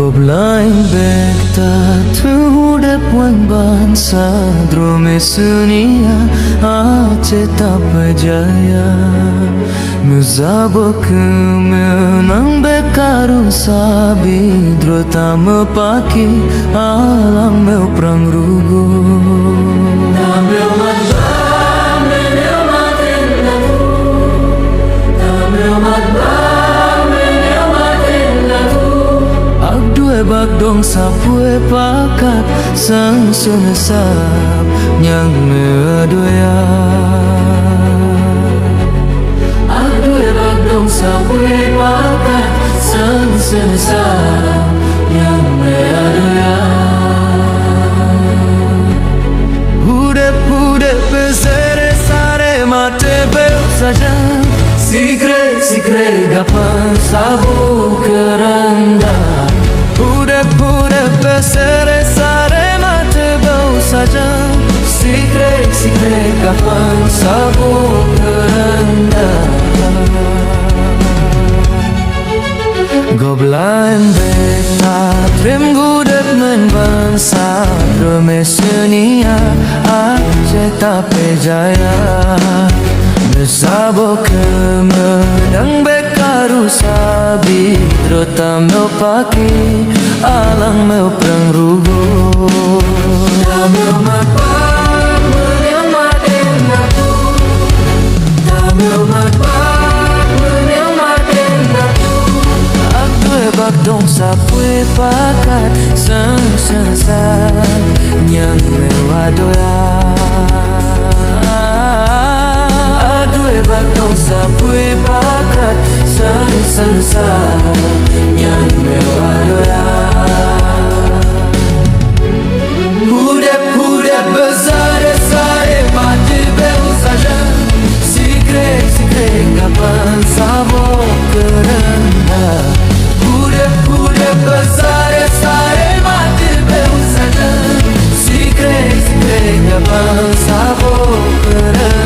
Goblain bekta tude puan bansa drome sunia ace tapajaya muzabo kemenang bekaru sabi drotam paki alam meu prang rugo bagdong sapue pakat sang sunesap nyang medoya adue bagdong sapue pakat sang sunesap nyang medoya Hude pesere sare mate bel saja Sikre gapan sabu keranda Pude pesere sare mate bau saja Sikre kapan sabu keranda Goblain beta trim gudep menbansa Dromesenia ace tape jaya Mesabo kemenang bekaru sabi Drotam meu paki alang meu prang rugo Da meu matpak menang maden aku Da meu matpak menang maden aku Akdue bagdong sapue pakat sang sensat nyang meu adoya bagdong sapue pakat sang sensat nyang meu adoya Hude besar sare mati bel saja Sikre kapan sabo keranda Hude besar sare mati bel saja Sikre kapan sabo keranda